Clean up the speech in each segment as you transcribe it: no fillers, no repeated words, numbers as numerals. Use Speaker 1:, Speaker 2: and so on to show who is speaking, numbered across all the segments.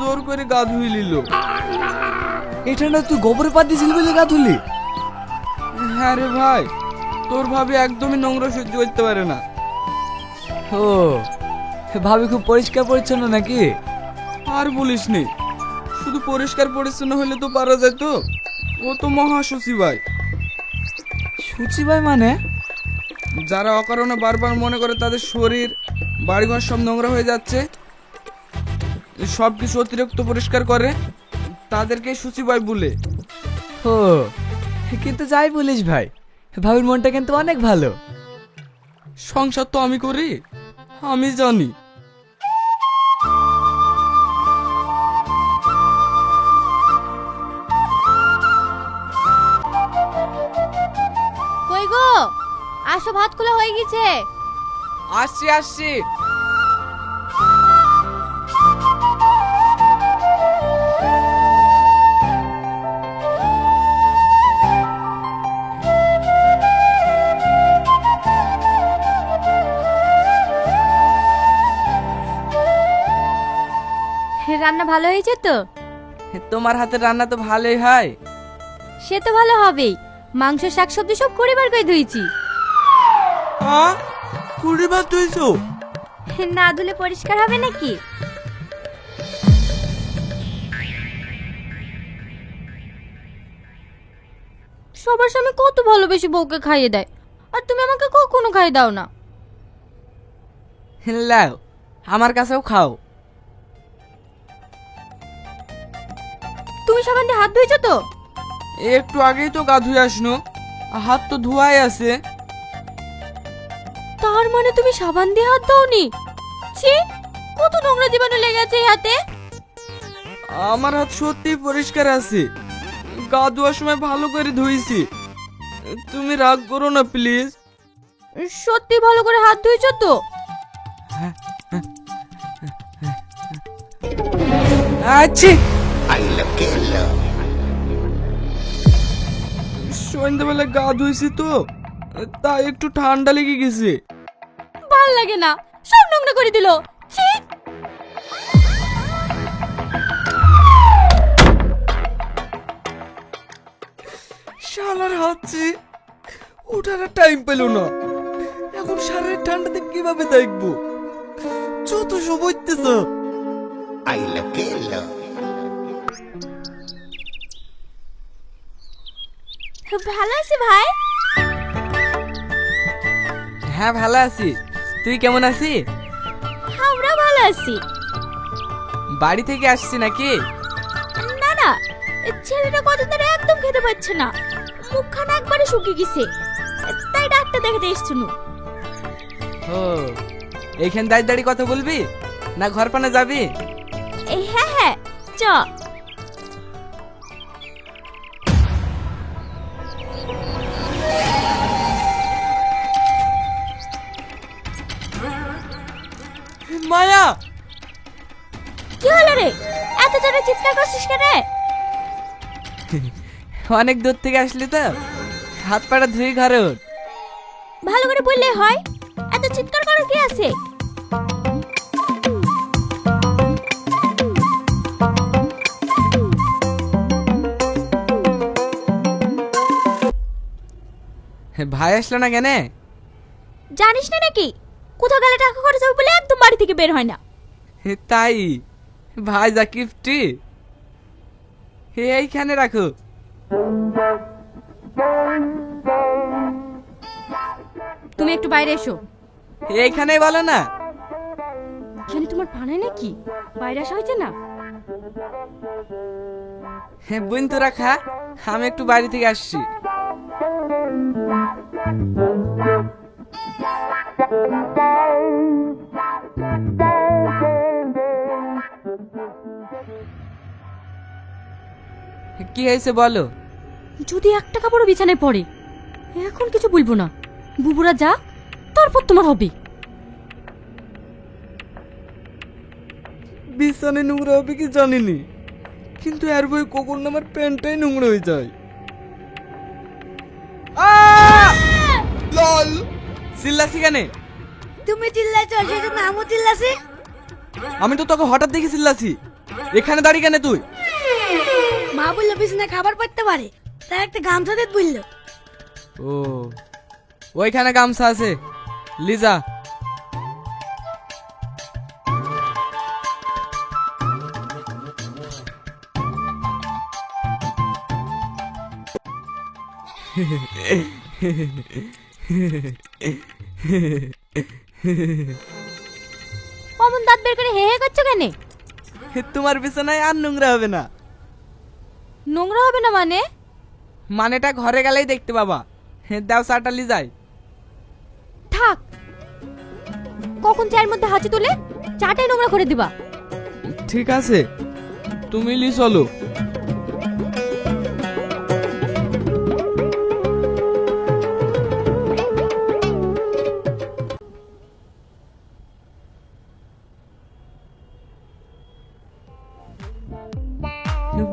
Speaker 1: জোর করে গা ধুয়ে নিল।
Speaker 2: এটা না তুই গোবরে পা দিয়েছিলি বলে গা ধুলি?
Speaker 1: হ্যাঁ রে ভাই, তোর ভাবি একদমই নোংরা সহ্য করতে পারে না।
Speaker 2: ও, ভাবি খুব পরিষ্কার পরিচ্ছন্ন নাকি?
Speaker 1: আর বলিস নি, শুধু পরিষ্কার পরিচ্ছন্ন হলে তো পারা যেত, ও তো মহাসচিব ভাই।
Speaker 2: সুচি ভাই মানে?
Speaker 1: যারা অকারণে বারবার মনে করে তাদের শরীর বাড়িঘর সব নোংরা হয়ে যাচ্ছে, সব কিছু অতিরিক্ত পরিষ্কার করে, তাদেরকে সূচিবাই বলে।
Speaker 2: ও, কিন্তু যাই বলিস ভাই, ভাবির মনটা কিন্তু অনেক ভালো।
Speaker 1: সংসার তো আমি করি, আমি জানি।
Speaker 3: কই গো, আসো, ভাত খোলা হয়ে গেছে।
Speaker 1: আসছি আসছি।
Speaker 3: রান্না ভালো হয়েছে তো?
Speaker 1: তোমার হাতের রান্না তো ভালোই হয়।
Speaker 3: সে তো ভালো হবেই, মাংস শাকসবজি সব পরিবার করে ধুইছি।
Speaker 1: কুড়িবার তুইছো?
Speaker 3: না ধুলে পরিষ্কার হবে নাকি? সবার সামনে কত ভালোবেসে বউকে খাইয়ে দেয়, আর তুমি আমাকে কখনো খাইয়ে দাও না।
Speaker 1: লাও, আমার কাছেও খাও।
Speaker 3: তুমি সাবান দিয়ে হাত ধুইছো তো?
Speaker 1: একটু আগেই তো গা ধুয়ে আসনো, হাত তো ধোয়াই আছে।
Speaker 3: তার মানে তুমি সাবান দিয়ে হাত দাওনি? ছি, কত নোংরা জীবাণু লেগে আছে এই হাতে।
Speaker 1: আমার হাত সত্যিই পরিষ্কার আছে, গা ধোয়ার সময় ভালো করে ধুইছি। তুমি রাগ করো না প্লিজ।
Speaker 3: সত্যি ভালো করে হাত ধুইছো তো?
Speaker 1: আচ্ছা, সন্ধ্যাবেলা গা ধুইছি তো, তাই একটু ঠান্ডা লেগে গেছে।
Speaker 3: ভাল লাগে না, সব নোংরা করে দিল। ছি,
Speaker 1: শালার হাঁচি ওঠার টাইম পেল না, এখন সারের ঠান্ডাতে কিভাবে দেখবো? যত সব হইতেছ।
Speaker 3: ভালো আছি ভাই।
Speaker 1: হ্যাঁ ভালো আছি, তুই কেমন আছিস?
Speaker 3: আমরা ভালো আছি।
Speaker 1: বাড়ি থেকে আসছি নাকি?
Speaker 3: না না, ছেলেটা কদিন ধরে একদম খেতে পাচ্ছে না, মুখখানা একবারে শুকিয়ে গেছে, তাই ডাক্তার দেখাতে এসেছিল।
Speaker 1: ও, এইখান দাঁড়িয়ে দাঁড়িয়ে কথা বলবি না ঘর পানে যাবি?
Speaker 3: হ্যাঁ হ্যাঁ, চ।
Speaker 1: মায়া,
Speaker 3: কি হলো রে, এত জোরে চিৎকার করছিস কেন?
Speaker 1: অনেক দূর থেকে আসলি তো, হাত পাটা ধুই ঘরে ওঠ।
Speaker 3: ভালো করে বললে হয়, এত চিৎকার করার কি আছে?
Speaker 1: ভাই আসলো না কেন?
Speaker 3: জানিস না নাকি, কোথাও গেলে টাকা খরচ হবে বলে একদম বাড়ি থেকে বের হয় না।
Speaker 1: তাই ভাই যা গিফটি এইখানে রাখো।
Speaker 3: তুমি একটু বাইরে এসো।
Speaker 1: এইখানেই বলো না।
Speaker 3: এখানে তোমার পানে নাকি, বাইরে আসা হয়েছে না?
Speaker 1: বোন তো রাখা, আমি একটু বাড়ি থেকে আসছি। কি হয়েছে বলো?
Speaker 3: যদি একটা কাপড়ও বিছানায় পড়ে, এখন কিছু বলবো না, বুবুরা যা, তারপর তোমার হবে।
Speaker 1: বিছানে নোংরা হবে কি জানিনি, কিন্তু এর বই কখন আমার প্যান্টটাই নোংরা হয়ে যায়। লল, চিল্লাছি কেন?
Speaker 3: তুমি চিল্লাইছো, সেজন্য আমিও চিল্লাছি।
Speaker 1: আমি তো তোকে হঠাৎ দেখে চিল্লাছি, এখানে দাঁড়িয়ে কেন তুই?
Speaker 4: মা বললো বিছানায় খাবার পড়তে পারে, তাই একটা গামছা দিতে বললো।
Speaker 1: ও, ওইখানে গামছা আছে, লিজা।
Speaker 3: অমন দাঁত বের করে হে হে করছো কেন?
Speaker 1: তোমার বিছানায় আর নোংরা হবে না।
Speaker 3: নোংরা হবে না মানে?
Speaker 1: মানেটা ঘরে গেলেই দেখতে পাবা। দাও চাটা লিজাই।
Speaker 3: থাক, কখন চায়ের মধ্যে হাঁচি তুলে চাটাই নোংরা করে দিবা।
Speaker 1: ঠিক আছে, তুমি লি চলো।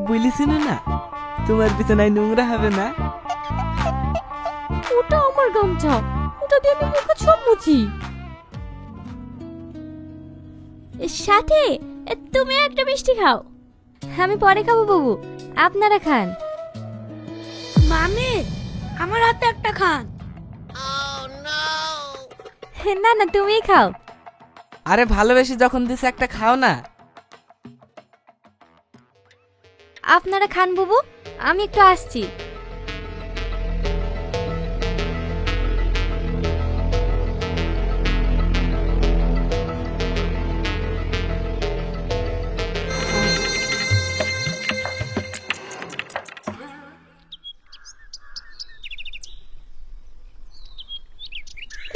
Speaker 1: বলিস না তোমার বিছানায় নোংরা হবে না।
Speaker 3: ওটা আমার গামছা, ওটা দিয়ে আমি মুখ সব মুছি। সাথে তুমি একটা মিষ্টি খাও। আমি পরে খাবো বাবু, আপনারা খান।
Speaker 4: মামি, আমার হাতে একটা খান।
Speaker 3: না না, তুমিই খাও।
Speaker 1: আরে ভালোবেসে যখন দিছে একটা খাও না।
Speaker 3: আপনারা খান বাবু, আমি একটু আসছি।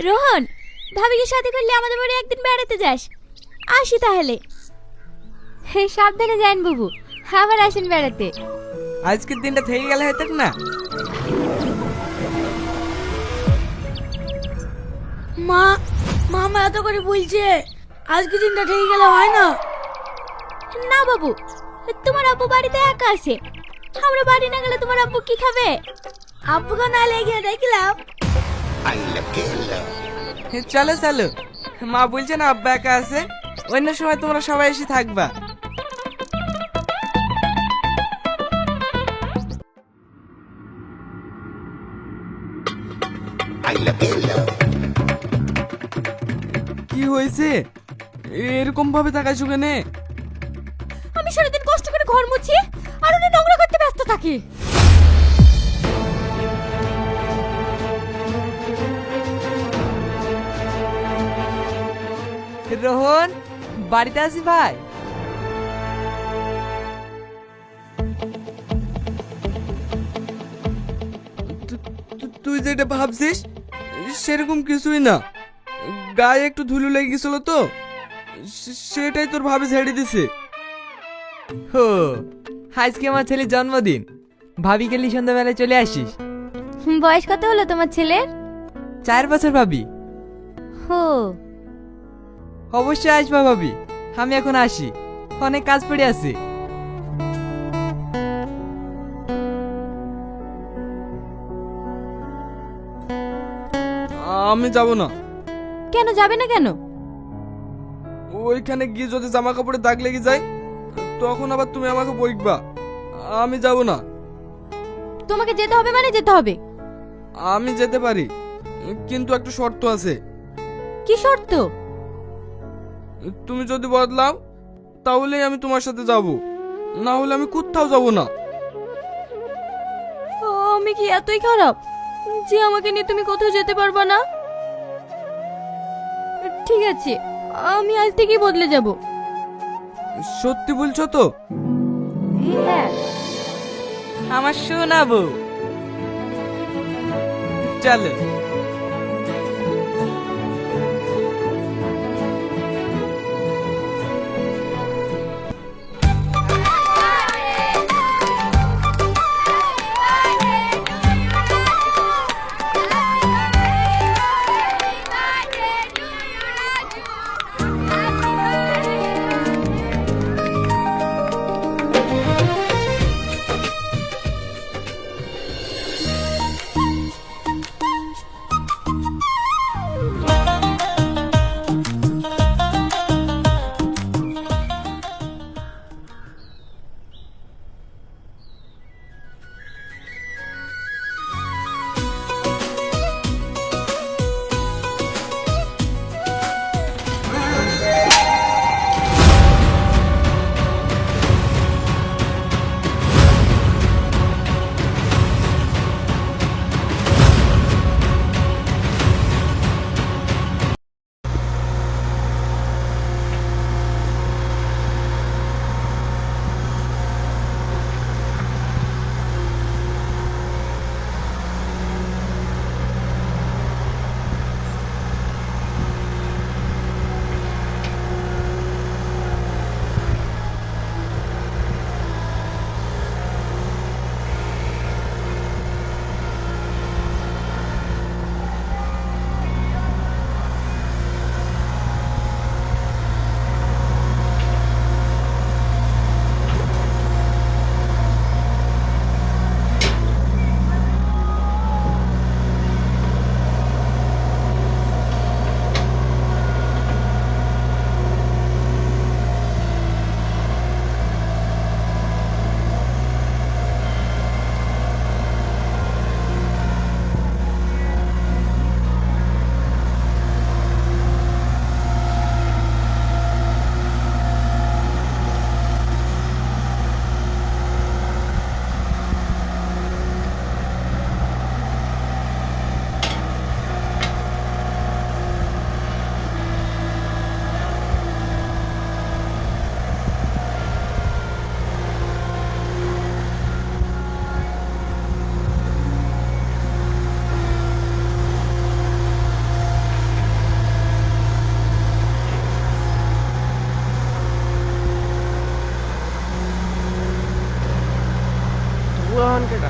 Speaker 3: রোহন, ভাবিকে সাথে করলে আমাদের বাড়ি একদিন বেড়াতে যাস। আসি তাহলে। সাবধানে যান বাবু, আবার আসেন বেড়াতে।
Speaker 1: আজকের দিনটা থেকে গেলে হয়তো না।
Speaker 4: মা, মামা এত করে বলছে, আজকে দিনটা ঠিক গেলে হয় না।
Speaker 3: না বাবু, তোমার আব্বু বাড়িতে একা আছে। আমরা বাড়ি না গেলে তোমার আব্বু কি খাবে?
Speaker 4: আব্বুকে না লেগে দেখলাম।
Speaker 1: চলো চলো, মা বলছে না আব্বা একা আছে, অন্য সময় তোমরা সবাই এসে থাকবা। কি হয়েছে এরকম ভাবে তাকাইছো কেন?
Speaker 3: আমি সারাদিন কষ্ট করে ঘর মুছি আর উনি নোংরা করতে ব্যস্ত থাকি।
Speaker 2: রোহন, বাড়িতে আছি ভাই।
Speaker 1: তুই যেটা ভাবছিস সেরকম কিছুই না। গায়ে একটু ধুলো লেগে গেছিল তো, সেটাই তোর ভাবে ঝেড়ে দিছে।
Speaker 2: হো, আজকে আমার ছেলের জন্মদিন, ভাবি গেলি সন্ধ্যাবেলায় চলে আসিস।
Speaker 3: বয়স কত হলো তোমার ছেলের?
Speaker 2: 4 বছর ভাবি।
Speaker 3: হো,
Speaker 2: অবশ্যই আসবা ভাবি, আমি এখন আসি, অনেক কাজ পড়ে আছে।
Speaker 1: আমি যাব না।
Speaker 3: কেন যাবে না কেন?
Speaker 1: ওইখানে গিয়ে যদি জামা কাপড়ে দাগ লেগে যায় তখন আবার তুমি আমাকে বইকবা। আমি যাব না।
Speaker 3: তোমাকে যেতে হবে মানে যেতে হবে।
Speaker 1: আমি যেতে পারি, কিন্তু একটা শর্ত আছে।
Speaker 3: কি শর্ত?
Speaker 1: তুমি যদি বদলাও তাহলেই আমি তোমার সাথে যাব, না হলে আমি কোথাও যাব না।
Speaker 3: আমি কি এতই খারাপ যে আমাকে নিয়ে তুমি কোথাও যেতে পারবা না? ঠিক আছে, আমি আজ থেকেই বদলে যাব।
Speaker 1: সত্যি বলছো তো?
Speaker 3: হ্যাঁ।
Speaker 2: আমার শোনাবো, চলো।
Speaker 1: পোলাপান কেটা?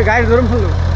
Speaker 5: গাড়ি ধরুন ফেললো।